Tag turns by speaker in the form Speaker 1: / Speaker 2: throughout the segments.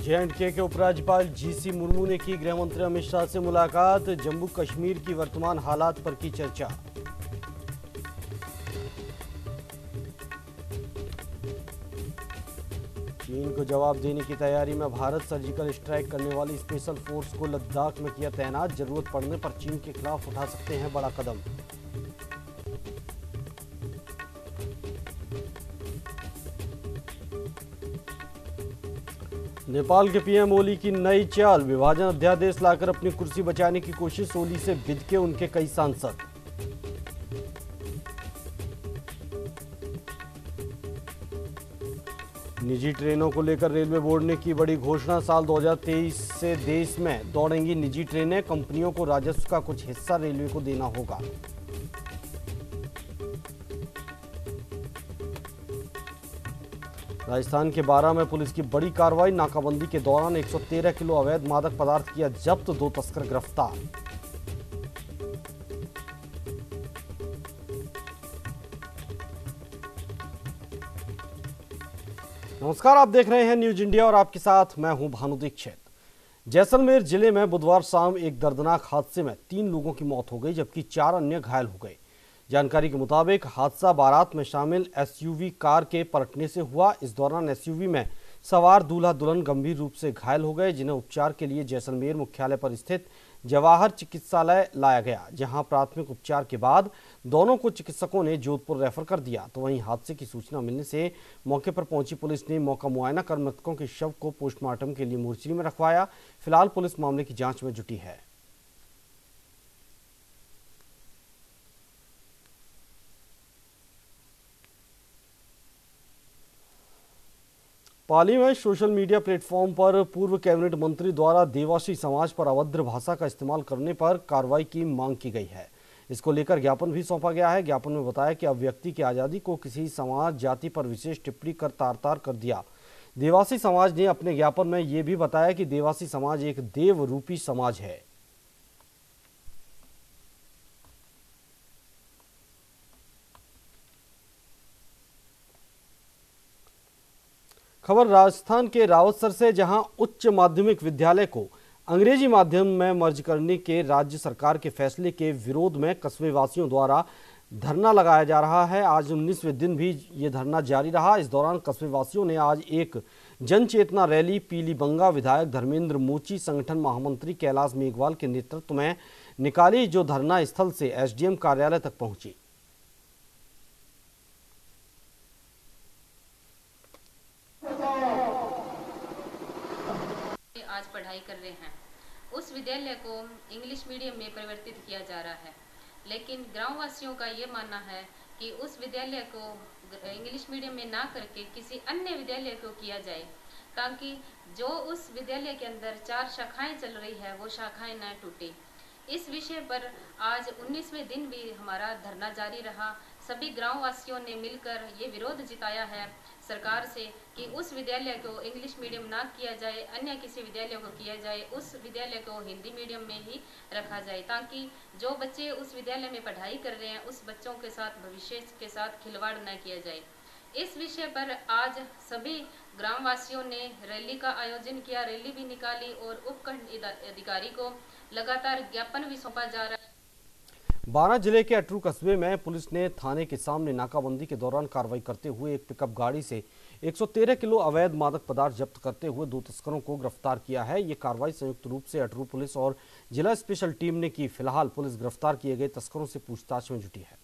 Speaker 1: J&K के उपराज्यपाल GC Murmu ने की गृह मंत्री अमित शाह से मुलाकात। जम्मू कश्मीर की वर्तमान हालात पर की चर्चा। चीन को जवाब देने की तैयारी में भारत। सर्जिकल स्ट्राइक करने वाली स्पेशल फोर्स को लद्दाख में किया तैनात। जरूरत पड़ने पर चीन के खिलाफ उठा सकते हैं बड़ा कदम। नेपाल के पीएम ओली की नई चाल। विभाजन अध्यादेश लाकर अपनी कुर्सी बचाने की कोशिश। ओली से बिदके उनके कई सांसद। निजी ट्रेनों को लेकर रेलवे बोर्ड ने की बड़ी घोषणा। साल 2023 से देश में दौड़ेंगी निजी ट्रेनें। कंपनियों को राजस्व का कुछ हिस्सा रेलवे को देना होगा। राजस्थान के बारां में पुलिस की बड़ी कार्रवाई। नाकाबंदी के दौरान 113 किलो अवैध मादक पदार्थ किया जब्त। 2 तस्कर गिरफ्तार। नमस्कार, आप देख रहे हैं न्यूज इंडिया और आपके साथ मैं हूं भानु दीक्षित। जैसलमेर जिले में बुधवार शाम एक दर्दनाक हादसे में 3 लोगों की मौत हो गई जबकि 4 अन्य घायल हो गए। जानकारी के मुताबिक हादसा बारात में शामिल एसयूवी कार के पलटने से हुआ। इस दौरान एसयूवी में सवार दूल्हा दुल्हन गंभीर रूप से घायल हो गए, जिन्हें उपचार के लिए जैसलमेर मुख्यालय पर स्थित जवाहर चिकित्सालय लाया गया, जहां प्राथमिक उपचार के बाद दोनों को चिकित्सकों ने जोधपुर रेफर कर दिया। तो वहीं हादसे की सूचना मिलने से मौके पर पहुंची पुलिस ने मौका मुआयना कर मृतकों के शव को पोस्टमार्टम के लिए मोर्चरी में रखवाया। फिलहाल पुलिस मामले की जांच में जुटी है। पाली में सोशल मीडिया प्लेटफॉर्म पर पूर्व कैबिनेट मंत्री द्वारा देवासी समाज पर अभद्र भाषा का इस्तेमाल करने पर कार्रवाई की मांग की गई है। इसको लेकर ज्ञापन भी सौंपा गया है। ज्ञापन में बताया कि अब व्यक्ति की आज़ादी को किसी समाज जाति पर विशेष टिप्पणी कर तार-तार कर दिया। देवासी समाज ने अपने ज्ञापन में ये भी बताया कि देवासी समाज एक देव रूपी समाज है। खबर राजस्थान के रावतसर से, जहां उच्च माध्यमिक विद्यालय को अंग्रेजी माध्यम में मर्ज करने के राज्य सरकार के फैसले के विरोध में कस्बे वासियों द्वारा धरना लगाया जा रहा है। आज 19वें दिन भी ये धरना जारी रहा। इस दौरान कस्बे वासियों ने आज एक जन चेतना रैली पीलीबंगा विधायक धर्मेंद्र मोची, संगठन महामंत्री कैलाश मेघवाल के नेतृत्व में निकाली, जो धरना स्थल से एसडीएम कार्यालय तक पहुंची।
Speaker 2: आज पढ़ाई कर रहे हैं, उस विद्यालय को इंग्लिश मीडियम में परिवर्तित किया जा रहा है, लेकिन ग्रामवासियों का ये मानना है कि उस विद्यालय को इंग्लिश मीडियम में ना करके किसी अन्य विद्यालय को किया जाए, ताकि जो उस विद्यालय के अंदर 4 शाखाएं चल रही है वो शाखाएं न टूटे। इस विषय पर आज 19वें दिन भी हमारा धरना जारी रहा। सभी ग्रामवासियों ने मिलकर ये विरोध जताया है सरकार से कि उस विद्यालय को इंग्लिश मीडियम ना किया जाए, अन्य किसी विद्यालय को किया जाए, उस विद्यालय को हिंदी मीडियम में ही रखा जाए, ताकि जो बच्चे उस विद्यालय में पढ़ाई कर रहे हैं उस बच्चों के साथ भविष्य के साथ खिलवाड़ न किया जाए। इस विषय पर आज सभी ग्रामवासियों ने रैली का आयोजन किया, रैली भी निकाली और उपखंड अधिकारी को लगातार ज्ञापन भी सौंपा जा रहा है।
Speaker 1: बारां जिले के अटरू कस्बे में पुलिस ने थाने के सामने नाकाबंदी के दौरान कार्रवाई करते हुए एक पिकअप गाड़ी से 113 किलो अवैध मादक पदार्थ जब्त करते हुए 2 तस्करों को गिरफ्तार किया है। ये कार्रवाई संयुक्त रूप से अटरू पुलिस और जिला स्पेशल टीम ने की। फिलहाल पुलिस गिरफ्तार किए गए तस्करों से पूछताछ में जुटी है।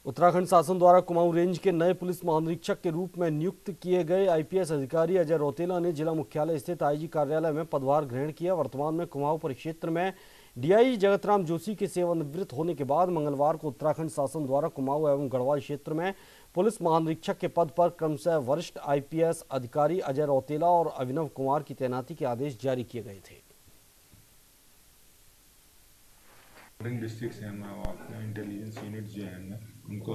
Speaker 1: उत्तराखंड शासन द्वारा कुमाऊं रेंज के नए पुलिस महानिरीक्षक के रूप में नियुक्त किए गए आईपीएस अधिकारी अजय रौतेला ने जिला मुख्यालय स्थित आईजी कार्यालय में पदभार ग्रहण किया। वर्तमान में कुमाऊं परिक्षेत्र में डीआईजी जगतराम जोशी के सेवानिवृत्त होने के बाद मंगलवार को उत्तराखंड शासन द्वारा कुमाऊं एवं गढ़वाल क्षेत्र में पुलिस महानिरीक्षक के पद पर क्रमशः वरिष्ठ आईपीएस अधिकारी अजय रौतेला और अभिनव कुमार की तैनाती के आदेश जारी किए गए थे।
Speaker 3: डिस्ट्रिक्ट है, अपना इंटेलिजेंस यूनिट जो है उनको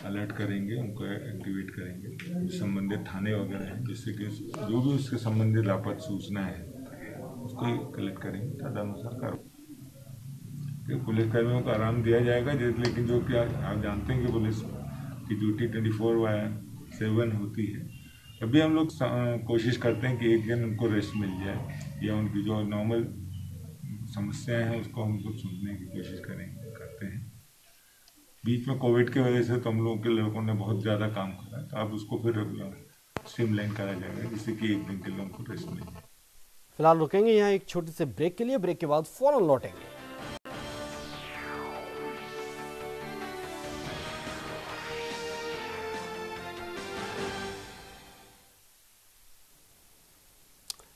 Speaker 3: अलर्ट करेंगे, उनको एक्टिवेट करेंगे। संबंधित थाने वगैरह हैं जिससे कि जो भी उसके संबंधित आपात सूचना है उसको कलेक्ट करेंगे, तदनुसार कार्रवाई। पुलिस कर्मियों को आराम दिया जाएगा, लेकिन जो कि आप जानते हैं कि पुलिस की ड्यूटी 24/7 होती है। अभी हम लोग कोशिश करते हैं कि एक दिन उनको रेस्ट मिल जाए या उनकी जो नॉर्मल समस्याएं हैं उसको हम लोग सुनने की कोशिश करते हैं। बीच में कोविड की वजह से तो हम लोगों के लड़कों ने बहुत ज़्यादा काम करा, तो अब उसको फिर स्ट्रीमलाइन करा जाएगा जिससे कि एक दिन के लिए उनको रेस्ट मिले।
Speaker 1: फिलहाल रुकेंगे यहाँ एक छोटे से ब्रेक के लिए। ब्रेक के बाद फौरन लौटेंगे।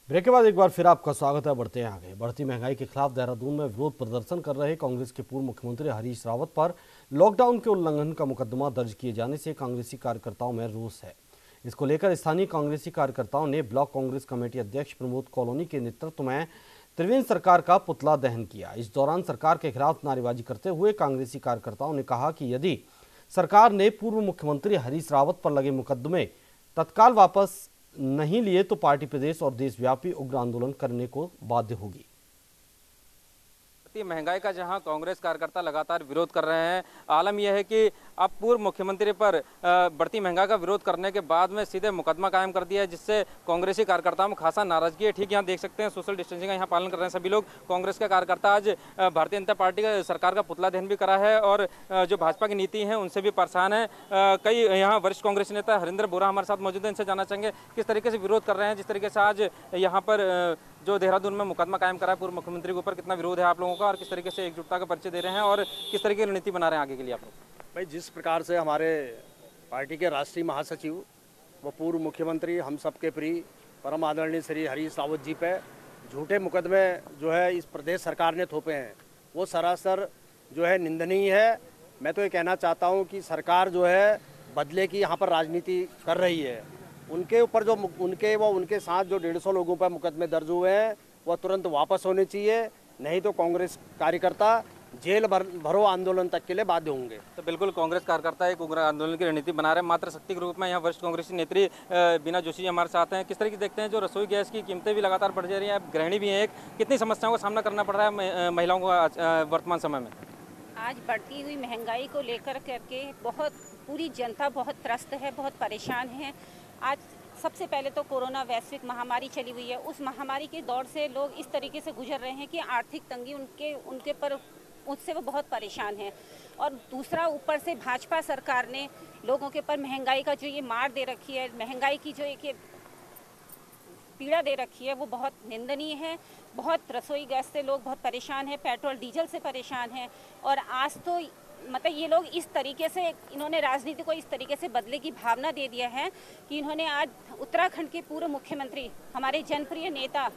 Speaker 1: ब्रेक के बाद एक बार फिर आपका स्वागत है। बढ़ते हैं आगे। बढ़ती महंगाई के खिलाफ देहरादून में विरोध प्रदर्शन कर रहे कांग्रेस के पूर्व मुख्यमंत्री हरीश रावत पर लॉकडाउन के उल्लंघन का मुकदमा दर्ज किए जाने से कांग्रेसी कार्यकर्ताओं में रोष है। इसको लेकर स्थानीय कांग्रेसी कार्यकर्ताओं ने ब्लॉक कांग्रेस कमेटी अध्यक्ष प्रमोद कॉलोनी के नेतृत्व में त्रिवेंद्र सरकार का पुतला दहन किया। इस दौरान सरकार के खिलाफ नारेबाजी करते हुए कांग्रेसी कार्यकर्ताओं ने कहा कि यदि सरकार ने पूर्व मुख्यमंत्री हरीश रावत पर लगे मुकदमे तत्काल वापस नहीं लिए तो पार्टी प्रदेश और देशव्यापी उग्र आंदोलन करने को बाध्य होगी।
Speaker 4: महंगाई का जहां कांग्रेस कार्यकर्ता लगातार विरोध कर रहे हैं, आलम यह है कि अब पूर्व मुख्यमंत्री पर बढ़ती महंगाई का विरोध करने के बाद में सीधे मुकदमा कायम कर दिया है, जिससे कांग्रेसी कार्यकर्ताओं में खासा नाराजगी है। ठीक यहाँ देख सकते हैं सोशल डिस्टेंसिंग का यहाँ पालन कर रहे हैं सभी लोग। कांग्रेस के कार्यकर्ता आज भारतीय जनता पार्टी का सरकार का पुतला दहन भी करा है और जो भाजपा की नीति है उनसे भी परेशान है। कई यहाँ वरिष्ठ कांग्रेस नेता हरिंदर बोरा हमारे साथ मौजूद है, इनसे जानना चाहेंगे किस तरीके से विरोध कर रहे हैं। जिस तरीके से आज यहाँ पर जो देहरादून में मुकदमा कायम करा है पूर्व मुख्यमंत्री के ऊपर, कितना विरोध है आप लोगों का और किस तरीके से एकजुटता का परिचय दे रहे हैं और किस तरीके की रणनीति बना रहे हैं आगे के लिए आप लोग?
Speaker 5: भाई, जिस प्रकार से हमारे पार्टी के राष्ट्रीय महासचिव व पूर्व मुख्यमंत्री हम सबके प्रिय परम आदरणीय श्री हरीश रावत जी पे झूठे मुकदमे जो है इस प्रदेश सरकार ने थोपे हैं, वो सरासर जो है निंदनीय है। मैं तो ये कहना चाहता हूँ कि सरकार जो है बदले की यहाँ पर राजनीति कर रही है। उनके ऊपर जो उनके साथ जो 150 लोगों पर मुकदमे दर्ज हुए हैं वह तुरंत वापस होने चाहिए, नहीं तो कांग्रेस कार्यकर्ता जेल भरो आंदोलन तक के लिए बाध्य होंगे।
Speaker 4: तो बिल्कुल कांग्रेस कार्यकर्ता एक उग्र आंदोलन की रणनीति बना रहे हैं। मात्र शक्ति के रूप में यहाँ वरिष्ठ कांग्रेसी नेत्री बीना जोशी जी हमारे साथ हैं। किस तरीके देखते हैं जो रसोई गैस की कीमतें भी लगातार बढ़ जा रही हैं, गृहिणी भी हैं, एक कितनी समस्याओं का सामना करना पड़ रहा है महिलाओं को वर्तमान समय में?
Speaker 6: आज बढ़ती हुई महंगाई को लेकर करके बहुत पूरी जनता बहुत त्रस्त है, बहुत परेशान है। आज सबसे पहले तो कोरोना वैश्विक महामारी चली हुई है, उस महामारी के दौर से लोग इस तरीके से गुजर रहे हैं कि आर्थिक तंगी उनके पर उससे वो बहुत परेशान हैं। और दूसरा ऊपर से भाजपा सरकार ने लोगों के पर महंगाई का जो ये मार दे रखी है, महंगाई की जो एक पीड़ा दे रखी है वो बहुत निंदनीय है। बहुत रसोई गैस से लोग बहुत परेशान हैं, पेट्रोल डीजल से परेशान हैं। और आज तो मतलब ये लोग इस तरीके से इन्होंने राजनीति को इस तरीके से बदले की भावना दे दिया है कि इन्होंने आज उत्तराखंड के पूर्व मुख्यमंत्री, हमारे जनप्रिय नेता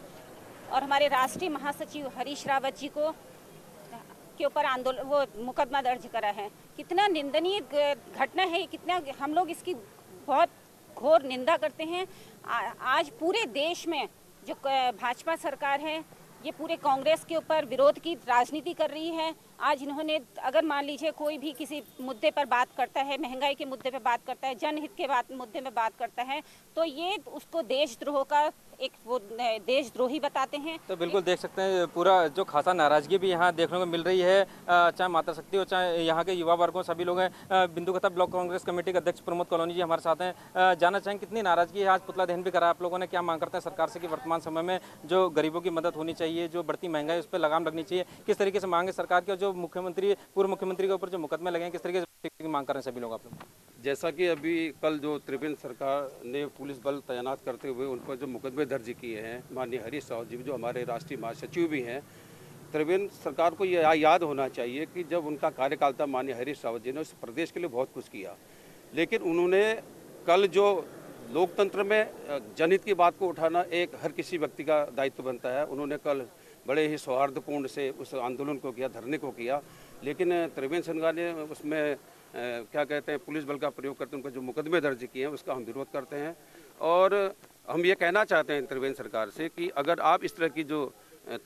Speaker 6: और हमारे राष्ट्रीय महासचिव हरीश रावत जी को के ऊपर वो मुकदमा दर्ज करा है। कितना निंदनीय घटना है, कितना हम लोग इसकी बहुत घोर निंदा करते हैं। आज पूरे देश में जो भाजपा सरकार है ये पूरे कांग्रेस के ऊपर विरोध की राजनीति कर रही है। आज इन्होंने अगर मान लीजिए कोई भी किसी मुद्दे पर बात करता है, महंगाई के मुद्दे पर बात करता है, जनहित के मुद्दे में बात करता है, तो ये उसको देशद्रोह का एक वो देशद्रोही बताते हैं।
Speaker 4: तो बिल्कुल देख सकते हैं पूरा जो खासा नाराजगी भी यहाँ देखने को मिल रही है, चाहे माता शक्ति हो चाहे यहाँ के युवा वर्गों सभी लोग हैं। बिंदुकथा ब्लॉक कांग्रेस कमेटी के अध्यक्ष प्रमोद कॉलोनी जी हमारे साथ हैं। जानना चाहेंगे कितनी नाराजगी है, आज पुतला दहन भी करा आप लोगों ने, क्या मांग करते हैं सरकार से कि वर्तमान समय में जो गरीबों की मदद होनी चाहिए, जो बढ़ती महंगाई उस पर लगाम लगनी चाहिए, किस तरीके से मांगे सरकार की? और जो मुख्यमंत्री पूर्व मुख्यमंत्री के ऊपर जो मुकदमे लगे हैं किस तरीके से मांग कर रहे हैं सभी लोग आप लोग?
Speaker 7: जैसा कि अभी कल जो त्रिवेंद्र सरकार ने पुलिस बल तैनात करते हुए उन पर जो मुकदमे दर्ज किए हैं, माननीय हरीश रावत जी जो हमारे राष्ट्रीय महासचिव भी हैं, त्रिवेंद्र सरकार को यह याद होना चाहिए कि जब उनका कार्यकाल था माननीय हरीश रावत जी ने उस प्रदेश के लिए बहुत कुछ किया, लेकिन उन्होंने कल जो लोकतंत्र में जनहित की बात को उठाना एक हर किसी व्यक्ति का दायित्व बनता है, उन्होंने कल बड़े ही सौहार्दपूर्ण से उस आंदोलन को किया, धरने को किया, लेकिन त्रिवेंद्र सरकार ने उसमें क्या कहते हैं पुलिस बल का प्रयोग करते उनको जो मुकदमे दर्ज किए हैं उसका हम विरोध करते हैं। और हम ये कहना चाहते हैं त्रिवेंद्र सरकार से कि अगर आप इस तरह की जो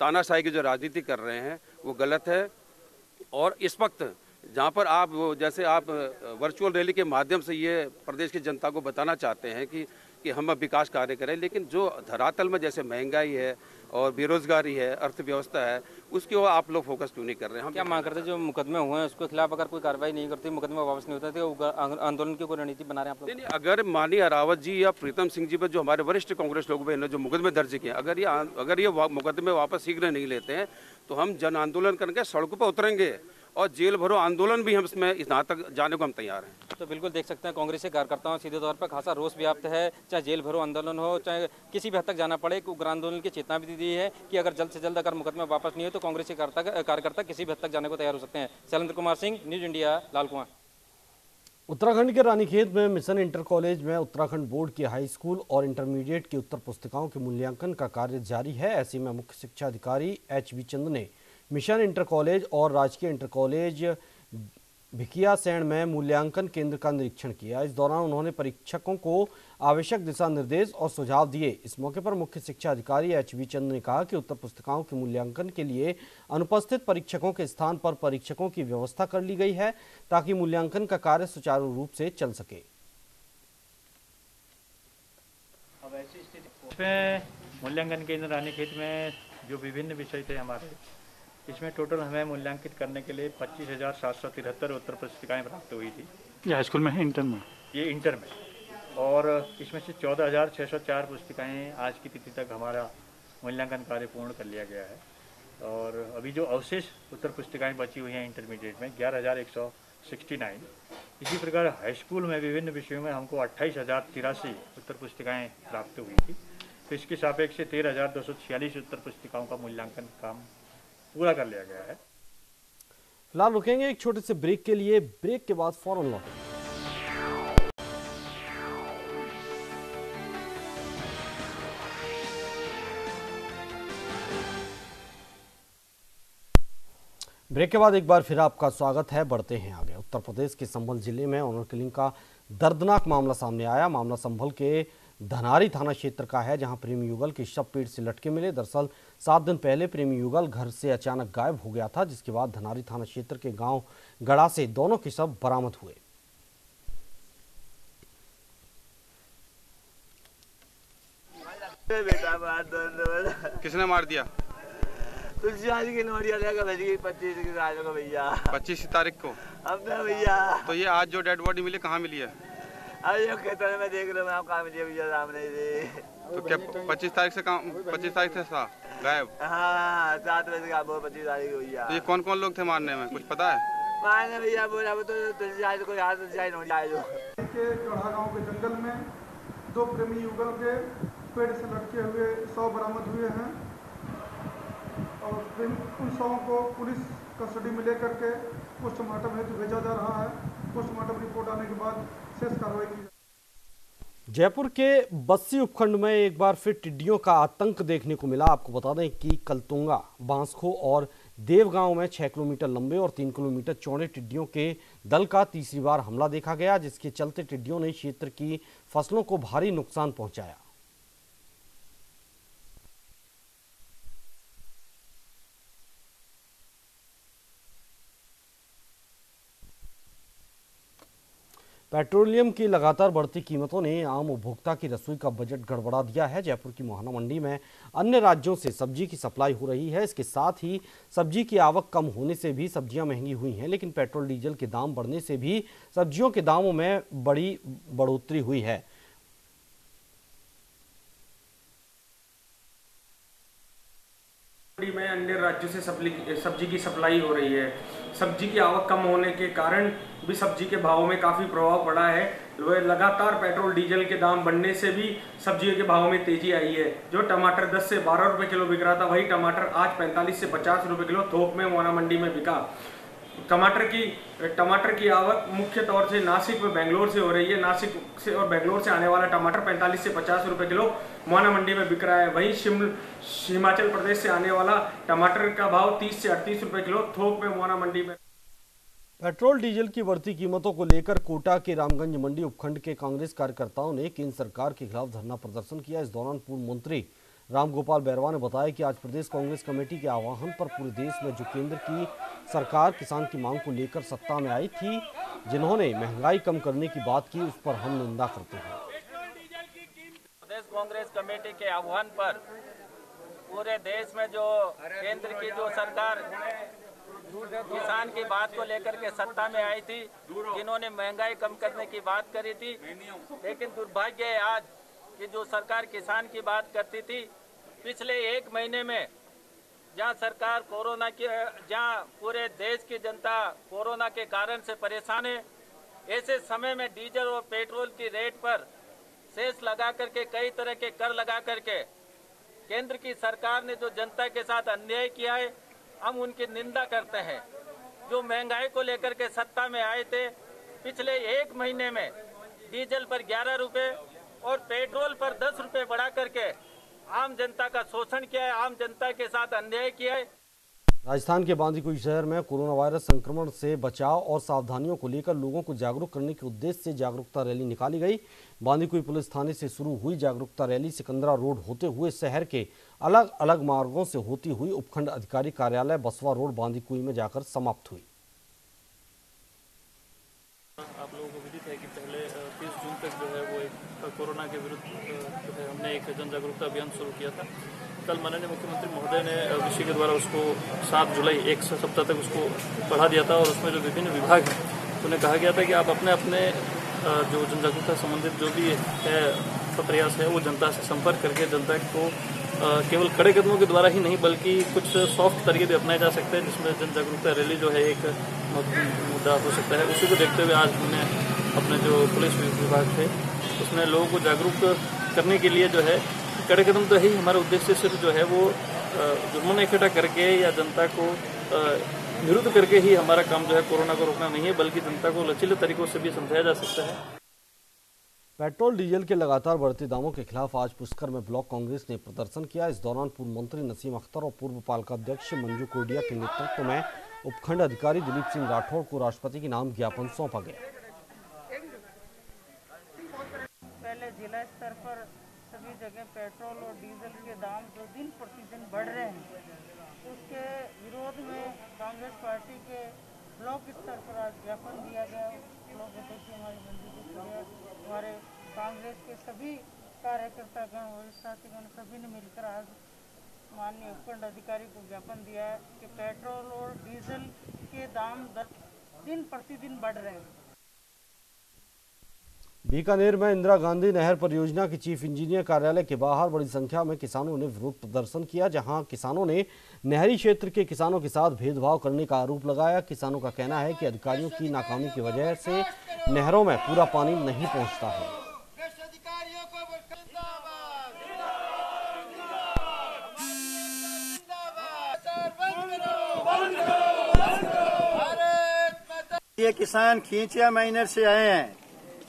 Speaker 7: तानाशाही की जो राजनीति कर रहे हैं वो गलत है। और इस वक्त जहाँ पर आप वो जैसे आप वर्चुअल रैली के माध्यम से ये प्रदेश की जनता को बताना चाहते हैं कि हम अब विकास कार्य करें, लेकिन जो धरातल में जैसे महंगाई है और बेरोजगारी है, अर्थव्यवस्था है, उसकी ओर आप लोग फोकस क्यों नहीं कर रहे हैं? हम
Speaker 4: क्या मांग करते हैं जो मुकदमे हुए हैं उसके खिलाफ अगर कोई कार्रवाई नहीं करती, मुकदमे वापस नहीं होते तो आंदोलन की कोई रणनीति बना रहे हैं आप लोग?
Speaker 7: नहीं, अगर माननीय रावत जी या प्रीतम सिंह जी पर जो हमारे वरिष्ठ कांग्रेस लोग हैं जो मुकदमे दर्ज किए, अगर ये मुकदमे वापस शीघ्र नहीं लेते हैं तो हम जन आंदोलन करके सड़कों पर उतरेंगे और जेल भरो आंदोलन भी हम इसमें यहाँ तक जाने को हम तैयार हैं।
Speaker 4: तो बिल्कुल देख सकते हैं कांग्रेसी कार्यकर्ताओं सीधे तौर पर खासा रोष व्याप्त है, चाहे जेल भरो आंदोलन हो, चाहे किसी भी हद तक जाना पड़े। उग्र आंदोलन की चेतना भी दी है कि अगर जल्द से जल्द अगर मुकदमा वापस नहीं हो तो कांग्रेसी कार्यकर्ता किसी भी हद तक जाने को तैयार हो सकते हैं। शैलेंद्र कुमार सिंह, न्यूज इंडिया, लाल कुआं।
Speaker 1: उत्तराखंड के रानीखेत में मिशन इंटर कॉलेज में उत्तराखंड बोर्ड की हाई स्कूल और इंटरमीडिएट की उत्तर पुस्तिकाओं के मूल्यांकन का कार्य जारी है। ऐसे में मुख्य शिक्षा अधिकारी HV चंद ने मिशन इंटर कॉलेज और राजकीय इंटर कॉलेज भिकियासैंण में मूल्यांकन केंद्र का निरीक्षण किया। इस दौरान उन्होंने परीक्षकों को आवश्यक दिशा निर्देश और सुझाव दिए। इस मौके पर मुख्य शिक्षा अधिकारी HV चंद ने कहा कि उत्तर पुस्तिकाओं के मूल्यांकन के लिए अनुपस्थित परीक्षकों के स्थान पर परीक्षकों की व्यवस्था कर ली गई है ताकि मूल्यांकन का कार्य सुचारू रूप से चल सके।
Speaker 8: अब ऐसी स्थिति में मूल्यांकन केंद्र रानीखेत में जो विभिन्न विषय थे हमारे, इसमें टोटल हमें मूल्यांकित करने के लिए 25,773 उत्तर पुस्तिकाएँ प्राप्त हुई थी।
Speaker 9: ये हाई स्कूल में है, इंटर में?
Speaker 8: ये इंटर में, और इसमें से 14,604 पुस्तिकाएँ आज की तिथि तक हमारा मूल्यांकन कार्य पूर्ण कर लिया गया है। और अभी जो अवशेष उत्तर पुस्तिकाएँ बची हुई हैं इंटरमीडिएट में 11,169। इसी प्रकार हाई स्कूल में विभिन्न विषयों में हमको 28,083 उत्तर पुस्तिकाएँ प्राप्त हुई थी। तो इसके सापेक्ष 13,246 उत्तर पुस्तिकाओं का मूल्यांकन काम पूरा कर लिया गया है।
Speaker 1: फिलहाल रुकेंगे एक छोटे से ब्रेक के लिए, ब्रेक के बाद फौरन लौटेंगे। ब्रेक के बाद एक बार फिर आपका स्वागत है। बढ़ते हैं आगे। उत्तर प्रदेश के संभल जिले में ऑनर किलिंग का दर्दनाक मामला सामने आया। मामला संभल के धनारी थाना क्षेत्र का है, जहां प्रेमी युगल के शव पेड़ से लटके मिले। दरअसल 7 दिन पहले प्रेमी युगल घर से अचानक गायब हो गया था, जिसके बाद धनारी थाना क्षेत्र के गांव गड़ा से दोनों के शव बरामद हुए।
Speaker 7: किसने मार दिया?
Speaker 10: तुलसी आज की नोटिया लेकर भेज गई 25 की रात को भैया।
Speaker 7: 25 तारीख को?
Speaker 10: अब भैया।
Speaker 7: तो ये आज जो डेड बॉडी मिली कहाँ मिली है?
Speaker 10: अब ये खेतों में देख रहे हो कहाँ मिली भैया, सामने से।
Speaker 7: तो क्या 25 तारीख से काम 25 तारीख से था गायब?
Speaker 10: हाँ 7 बजे का 25 तारीख को भैया।
Speaker 7: तो ये कौन कौन लोग थे मारने में, कुछ पता है?
Speaker 10: मारने भैया बोला वो तो तुलसी आज को याद नोटिया जो
Speaker 11: के गढ़ा गांव के जंगल में 2 प्रेमी युगल के पेड़ से लटके हुए शव बरामद हुए हैं और उन शवों को पुलिस कस्टडी में लेकर के पोस्टमार्टम हेतु भेजा जा रहा है। पोस्टमार्टम रिपोर्ट आने के बाद शेष कार्रवाई की।
Speaker 1: जयपुर के बस्सी उपखंड में एक बार फिर टिड्डियों का आतंक देखने को मिला। आपको बता दें कि कलतुंगा, बांसखो और देवगांव में 6 किलोमीटर लंबे और 3 किलोमीटर चौड़े टिड्डियों के दल का तीसरी बार हमला देखा गया, जिसके चलते टिड्डियों ने क्षेत्र की फसलों को भारी नुकसान पहुंचाया। पेट्रोलियम की लगातार बढ़ती कीमतों ने आम उपभोक्ता की रसोई का बजट गड़बड़ा दिया है। जयपुर की मोहाना मंडी में अन्य राज्यों से सब्जी की सप्लाई हो रही है। इसके साथ ही सब्जी की आवक कम होने से भी सब्जियां महंगी हुई हैं, लेकिन पेट्रोल डीजल के दाम बढ़ने से भी सब्जियों के दामों में बड़ी बढ़ोतरी हुई है।
Speaker 12: में अन्य राज्यों से सब्जी की सप्लाई हो रही है। सब्जी की आवक कम होने के कारण भी सब्जी के भाव में काफ़ी प्रभाव पड़ा है। वह लगातार पेट्रोल डीजल के दाम बढ़ने से भी सब्जियों के भाव में तेजी आई है। जो टमाटर 10 से 12 रुपए किलो बिक रहा था, वही टमाटर आज 45 से 50 रुपए किलो थोक में मोहाना मंडी में बिका। टमाटर की आवक मुख्य तौर से नासिक व बेंगलोर से हो रही है। नासिक से और बेंगलोर से आने वाला टमाटर 45 से 50 रुपए किलो मोहाना मंडी में बिक रहा है। वहीं हिमाचल प्रदेश से आने वाला टमाटर का भाव 30 से 38 रुपए किलो थोक में मोहाना मंडी में।
Speaker 1: पेट्रोल डीजल की बढ़ती कीमतों को लेकर कोटा के रामगंज मंडी उपखंड के कांग्रेस कार्यकर्ताओं ने केंद्र सरकार के खिलाफ धरना प्रदर्शन किया। इस दौरान पूर्व मंत्री रामगोपाल बैरवा ने बताया कि आज प्रदेश कांग्रेस कमेटी के आह्वान पर पूरे देश में जो केंद्र की सरकार किसान की मांग को लेकर सत्ता में आई थी, जिन्होंने महंगाई कम करने की बात की, उस पर हम निंदा करते हैं।
Speaker 13: प्रदेश कांग्रेस कमेटी के आह्वान पर
Speaker 9: पूरे देश में जो केंद्र की जो सरकार किसान की बात को लेकर के सत्ता में आई थी, जिन्होंने महंगाई कम करने की बात करी थी, लेकिन दुर्भाग्य है आज कि जो सरकार किसान की बात करती थी, पिछले 1 महीने में जहां सरकार जहां पूरे देश की जनता कोरोना के कारण से परेशान है, ऐसे समय में डीजल और पेट्रोल की रेट पर सेस लगा करके, कई तरह के कर लगा करके केंद्र की सरकार ने जो जनता के साथ अन्याय किया है, हम उनकी निंदा करते हैं। जो महंगाई को लेकर के सत्ता में आए थे, पिछले 1 महीने में डीजल पर 11 रुपए और पेट्रोल पर 10 रुपए बढ़ा करके आम जनता का शोषण किया है, आम जनता के साथ अन्याय किया है।
Speaker 1: राजस्थान के बांदीकुई शहर में कोरोना वायरस संक्रमण से बचाव और सावधानियों को लेकर लोगों को जागरूक करने के उद्देश्य से जागरूकता रैली निकाली गई। बांदीकुई पुलिस थाने से शुरू हुई जागरूकता रैली सिकंदरा रोड होते हुए शहर के अलग अलग मार्गों से होती हुई उपखंड अधिकारी कार्यालय बसवा रोड बांदीकुई में जाकर समाप्त हुई।
Speaker 8: आप लोगों को विदित है कि पहले 30 जून तक जो है वो एक कोरोना के विरुद्ध जो है हमने एक जन जागरूकता अभियान शुरू किया था। कल माननीय मुख्यमंत्री महोदय ने विषय के द्वारा उसको 7 जुलाई 1 सप्ताह तक उसको बढ़ा दिया था और उसमें जो विभिन्न विभाग हैं उन्हें कहा गया था कि आप अपने अपने जो जन जागरूकता संबंधित जो भी है प्रयास है वो जनता से संपर्क करके जनता को केवल कड़े कदमों के द्वारा ही नहीं बल्कि कुछ सॉफ्ट तरीके भी अपनाए जा सकते हैं, जिसमें जन जागरूकता रैली जो है एक मुद्दा हो सकता है। उसी को देखते हुए आज हमने अपने जो पुलिस विभाग थे उसमें लोगों को जागरूक करने के लिए जो है कड़े कदम तो है ही, हमारा उद्देश्य सिर्फ जो है वो जुर्माना इकट्ठा करके या जनता को विरुद्ध करके ही हमारा काम जो है कोरोना को रोकना नहीं है, बल्कि जनता को लचीले तरीकों से भी समझाया जा सकता है।
Speaker 1: पेट्रोल डीजल के लगातार बढ़ते दामों के खिलाफ आज पुष्कर में ब्लॉक कांग्रेस ने प्रदर्शन किया। इस दौरान पूर्व मंत्री नसीम अख्तर और पूर्व पालिका अध्यक्ष मंजू कोडिया के नेतृत्व में उपखंड अधिकारी दिलीप सिंह राठौड़ को राष्ट्रपति के नाम ज्ञापन सौंपा गया।
Speaker 13: पहले जिला स्तर पर सभी जगह पेट्रोल और डीजल के दाम जो दिन प्रतिदिन बढ़ रहे हैं, उसके विरोध में कांग्रेस पार्टी के ब्लॉक स्तर पर आज ज्ञापन दिया गया। ब्लॉक अध्यक्ष हमारे मंजू कोडिया, हमारे कांग्रेस के सभी कार्यकर्तागण और साथीगण सभी ने मिलकर आज माननीय उपखंड अधिकारी को ज्ञापन दिया है कि पेट्रोल और डीजल के दाम दिन प्रतिदिन बढ़ रहे हैं।
Speaker 1: बीकानेर में इंदिरा गांधी नहर परियोजना के चीफ इंजीनियर कार्यालय के बाहर बड़ी संख्या में किसानों ने विरोध प्रदर्शन किया, जहां किसानों ने नहरी क्षेत्र के किसानों के साथ भेदभाव करने का आरोप लगाया। किसानों का कहना है कि अधिकारियों की नाकामी की वजह से नहरों में पूरा पानी नहीं पहुंचता है।
Speaker 14: ये किसान खींचिया माइनर से आए हैं।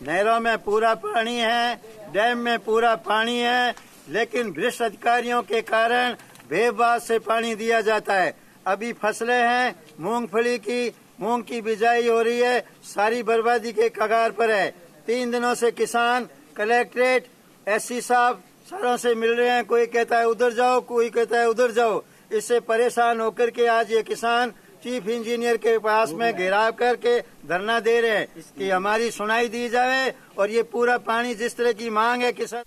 Speaker 14: नहरों में पूरा पानी है, डैम में पूरा पानी है, लेकिन भ्रष्ट अधिकारियों के कारण बेबाक से पानी दिया जाता है। अभी फसलें हैं, मूंग की बिजाई हो रही है, सारी बर्बादी के कगार पर है। 3 दिनों से किसान कलेक्ट्रेट एससी साहब सरों से मिल रहे हैं, कोई कहता है उधर जाओ, कोई कहता है उधर जाओ। इससे परेशान होकर के आज ये किसान चीफ इंजीनियर के पास में घेराव करके धरना दे रहे हैं कि हमारी सुनाई दी जाए और ये पूरा पानी जिस तरह की मांग है किसान।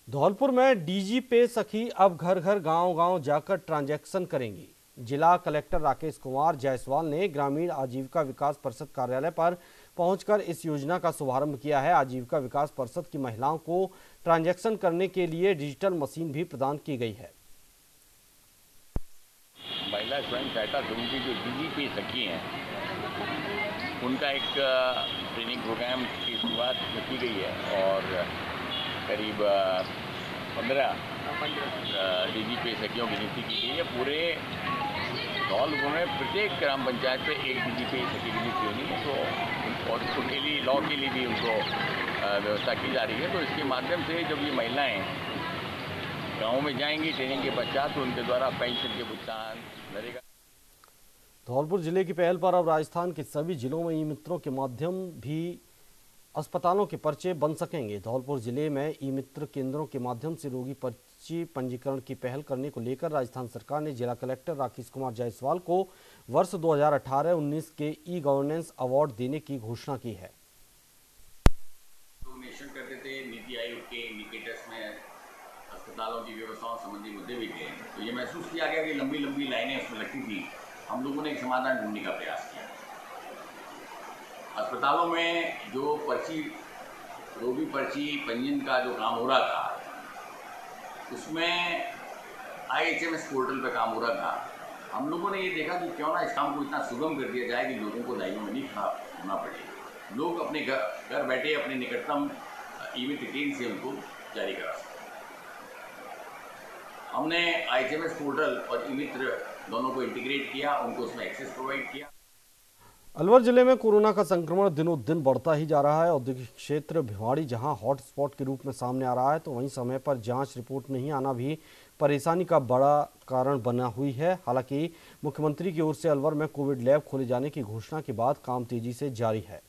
Speaker 1: धौलपुर में डीजी पे सखी अब घर घर गांव-गांव जाकर ट्रांजैक्शन करेंगी। जिला कलेक्टर राकेश कुमार जायसवाल ने ग्रामीण आजीविका विकास परिषद कार्यालय पर पहुंचकर इस योजना का शुभारंभ किया है। आजीविका विकास परिषद की महिलाओं को ट्रांजैक्शन करने के लिए डिजिटल मशीन भी प्रदान की गई है।
Speaker 15: महिला स्वयं सहायता समूह की जो डीजी पे सखी हैं, उनका एक ट्रेनिंग प्रोग्राम की शुरुआत की गई है और करीब 15 डीजी पे सखियों की नियुक्ति की गई है। पूरे धौलपुर में प्रत्येक ग्राम पंचायत पे एक डीजी पे सखी की नियुक्ति होनी है, तो और उनके लिए लॉ के लिए भी उनको व्यवस्था की जा रही है। तो इसके माध्यम से जब ये महिलाएं गाँव में जाएंगी ट्रेनिंग के पश्चात, तो उनके द्वारा पेंशन के भुगतान करेगा।
Speaker 1: धौलपुर जिले की पहल पर अब राजस्थान के सभी जिलों में ई मित्रों के माध्यम भी अस्पतालों के पर्चे बन सकेंगे। धौलपुर जिले में ई मित्र केंद्रों के माध्यम से रोगी पर्ची पंजीकरण की पहल करने को लेकर राजस्थान सरकार ने जिला कलेक्टर राकेश कुमार जायसवाल को वर्ष 2018-19 के ई गवर्नेंस अवार्ड देने की घोषणा की है।
Speaker 15: करते थे नीति आयोग के इंडिकेटर्स में अस्पतालों की व्यवस्थाओं संबंधी मुद्दे भी थे, तो ये महसूस किया गया कि लंबी लंबी लाइनें उसमें लगती थी। हम लोगों ने एक समाधान ढूंढने का प्रयास किया। अस्पतालों में जो रोगी पर्ची पंजीयन का जो काम हो रहा था, उसमें IHMS पोर्टल पे काम हो रहा था। हम लोगों ने ये देखा कि क्यों ना इस काम को इतना सुगम कर दिया जाए कि लोगों को लाइनों में नहीं खड़ा होना पड़े, लोग अपने घर बैठे अपने निकटतम ई-मित्र केंद्र से उनको जारी करा सकते। हमने IHMS पोर्टल और ई-मित्र दोनों को इंटीग्रेट किया, उनको उसमें एक्सेस प्रोवाइड किया।
Speaker 1: अलवर जिले में कोरोना का संक्रमण दिनों दिन बढ़ता ही जा रहा है। औद्योगिक क्षेत्र भिवाड़ी जहां हॉटस्पॉट के रूप में सामने आ रहा है, तो वहीं समय पर जांच रिपोर्ट नहीं आना भी परेशानी का बड़ा कारण बना हुई है। हालांकि मुख्यमंत्री की ओर से अलवर में कोविड लैब खोले जाने की घोषणा के बाद काम तेजी से जारी है।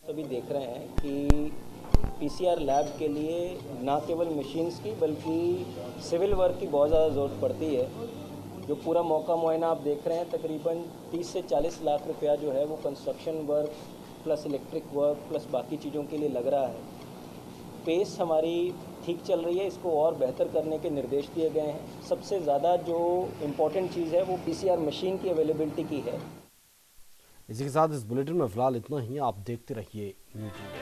Speaker 16: सभी देख रहे हैं कि PCR लैब के लिए न केवल मशीन्स की बल्कि सिविल वर्क की बहुत ज़्यादा ज़रूरत पड़ती है। जो पूरा मौका मुआयना आप देख रहे हैं, तकरीबन 30 से 40 लाख रुपया जो है वो construction work plus electric work plus बाकी चीज़ों के लिए लग रहा है। पेस हमारी ठीक चल रही है, इसको और बेहतर करने के निर्देश दिए गए हैं। सबसे ज़्यादा जो इम्पोर्टेंट चीज़ है वो PCR मशीन की अवेलेबिलिटी की है।
Speaker 1: इसी के साथ इस बुलेटिन में फिलहाल इतना ही। आप देखते रहिए न्यूज़ इंडिया।